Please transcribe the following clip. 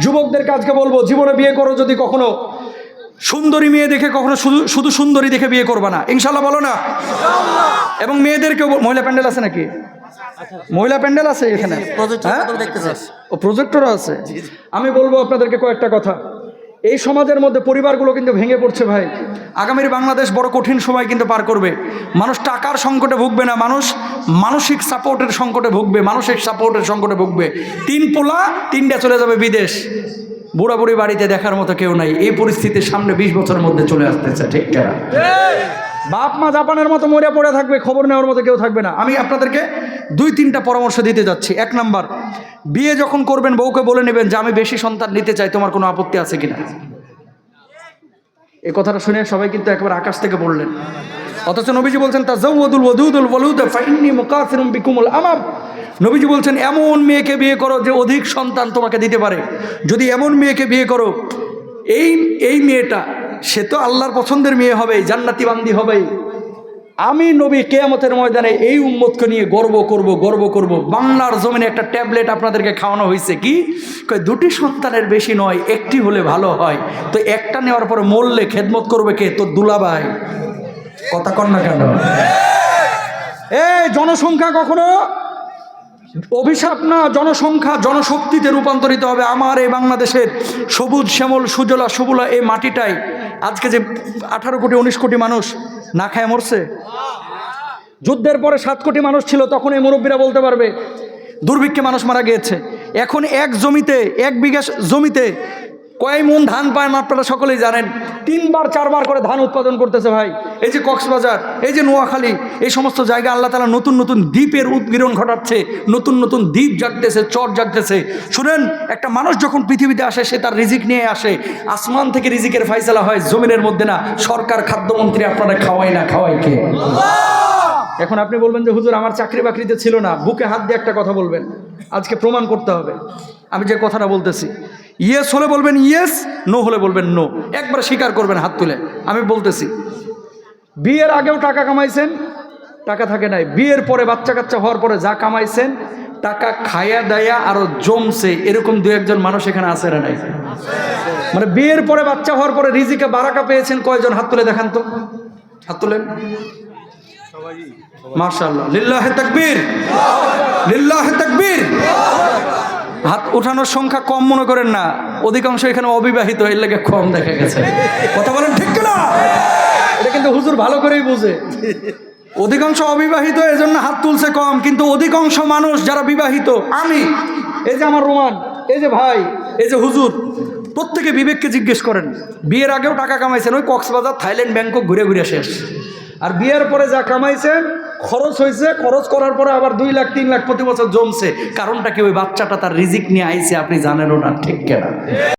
যুবকদেরকে আজকে বলবো, জীবনে বিয়ে করো যদি কখনো সুন্দরী মেয়ে দেখে, কখনো শুধু সুন্দরী দেখে বিয়ে করবা না, ইনশাল্লাহ বলো না। এবং মেয়েদেরকে, মহিলা প্যান্ডেল আছে নাকি? মহিলা প্যান্ডেল আছে এখানে? ও প্রজেক্টরও আছে। আমি বলবো আপনাদেরকে কয়েকটা কথা। এই সমাজের মধ্যে পরিবারগুলো কিন্তু ভেঙে পড়ছে ভাই। আগামীর বাংলাদেশ বড় কঠিন সময় কিন্তু পার করবে। মানুষ টাকার সংকটে ভুগবে না, মানুষ মানসিক সাপোর্টের সংকটে ভুগবে, মানসিক সাপোর্টের সংকটে ভুগবে। 3 পোলা 3টা চলে যাবে বিদেশ, বুড়া বুড়ি বাড়িতে দেখার মতো কেউ নাই। এই পরিস্থিতির সামনে 20 বছরের মধ্যে চলে আসতেছে, ঠিক কিনা? বাপ মা জাপানের মতো মরে পড়ে থাকবে, খবর নেওয়ার মতো কেউ থাকবে না। আমি আপনাদেরকে 2-3টা পরামর্শ দিতে যাচ্ছি। 1 নাম্বার, বিয়ে যখন করবেন বউকে বলে নেবেন যে আমি বেশি সন্তান নিতে চাই, তোমার কোনো আপত্তি আছে কিনা। এই কথাটা শুনে সবাই কিন্তু একবার আকাশ থেকে বললেন, অথচ নবীজি বলছেন তাজাওয়াদুল ওয়াদুদুল ওয়ালুদ ফাইন্নী মুকাসিরুম বিকুমুল আমাম। নবীজি বলছেন এমন মেয়েকে বিয়ে করো যে অধিক সন্তান তোমাকে দিতে পারে। যদি এমন মেয়েকে বিয়ে করো, এই মেয়েটা সে তো আল্লাহর পছন্দের মেয়ে হবে, জান্নাতি বান্দি হবে। আমি নবী কিয়ামতের ময়দানে এই উম্মতকে নিয়ে গর্ব করব। বাংলার জমিনে একটা ট্যাবলেট আপনাদেরকে খাওয়ানো হয়েছে, কি 2টি সন্তানের বেশি নয়, 1টি হলে ভালো হয়। তো একটা নেওয়ার পরে মরলে খেদমত করবে কে? তোর দুলাভাই। কথা কন না কেন? এই জনসংখ্যা কখনো অভিশাপ না, জনসংখ্যা জনশক্তিতে রূপান্তরিত হবে। আমার এই বাংলাদেশের সবুজ শ্যামল সুজলা সুবলা এই মাটিটাই আজকে যে 18 কোটি 19 কোটি মানুষ না খায় মরছে। যুদ্ধের পরে 7 কোটি মানুষ ছিল, তখন এই মুরব্বীরা বলতে পারবে দুর্ভিক্ষে মানুষ মারা গিয়েছে। এখন 1 বিঘা জমিতে কয় মন ধান পায় না আপনারা সকলেই জানেন। 3বার 4বার করে ধান উৎপাদন করতেছে ভাই। এই যে কক্সবাজার, এই যে নোয়াখালী, এই সমস্ত জায়গা আল্লাহ তাআলা নতুন নতুন দ্বীপের উদ্গীরণ ঘটাচ্ছে, নতুন নতুন দ্বীপ জাগতেছে, চর জাগতেছে। শুনেন, একটা মানুষ যখন পৃথিবীতে আসে সে তার রিজিক নিয়ে আসে। আসমান থেকে রিজিকের ফায়সালা হয়, জমিনের মধ্যে না। সরকার, খাদ্যমন্ত্রী আপনারা খাওয়াই না, খাওয়াই কে? এখন আপনি বলবেন যে হুজুর আমার চাকরি বাকরিতে ছিল না, বুকে হাত দিয়ে একটা কথা বলবেন, আজকে প্রমাণ করতে হবে। আমি যে কথাটা বলতেছি, ইয়েস হলে বলবেন ইয়েস, নো হলে বলবেন নো, একবার স্বীকার করবেন হাত তুলে। আমি বলতেছি, বিয়ের আগেও টাকা কামাইছেন, টাকা থাকে নাই। বিয়ের পরে বাচ্চা কাচ্চা হওয়ার পরে যা কামাইছেন, টাকা খায়া দায়া আরো জমছে, এরকম 2-1 মানুষ এখানে আছে না নাই? মানে বিয়ের পরে বাচ্চা হওয়ার পরে রিজিকে বারাকা পেয়েছেন কয়জন? হাত তুলে দেখান তো, হাত তুলেন। মাশাআল্লাহ, লিল্লাহি তাকবীর, লিল্লাহি তাকবীর। হাত উঠানোর সংখ্যা কম মনে করেন না, অধিকাংশ এখানে অবিবাহিত, এর লাগে কম দেখা গেছে। কথা বলেন ঠিক কিনা? এটা কিন্তু হুজুর ভালো করেই বুঝে। অধিকাংশ অবিবাহিত, এজন্য হাত তুলছে কম, কিন্তু অধিকাংশ মানুষ যারা বিবাহিত, আমি, এই যে আমার রোমান, এই যে ভাই, এই যে হুজুর, প্রত্যেকে বিবেককে জিজ্ঞেস করেন, বিয়ের আগেও টাকা কামাইছেন, ওই কক্সবাজার, থাইল্যান্ড, ব্যাংকক ঘুরে ঘুরে শেষ। আর বিয়ের পরে যা কামাইছেন, খরচ হয়েছে, খরচ করার পরে আবার 2 লাখ 3 লাখ প্রতি বছর জমছে। কারণটা কি? ওই বাচ্চাটা তার রিজিক নিয়ে আইছে, আপনি জানেনও না, ঠিক কিনা?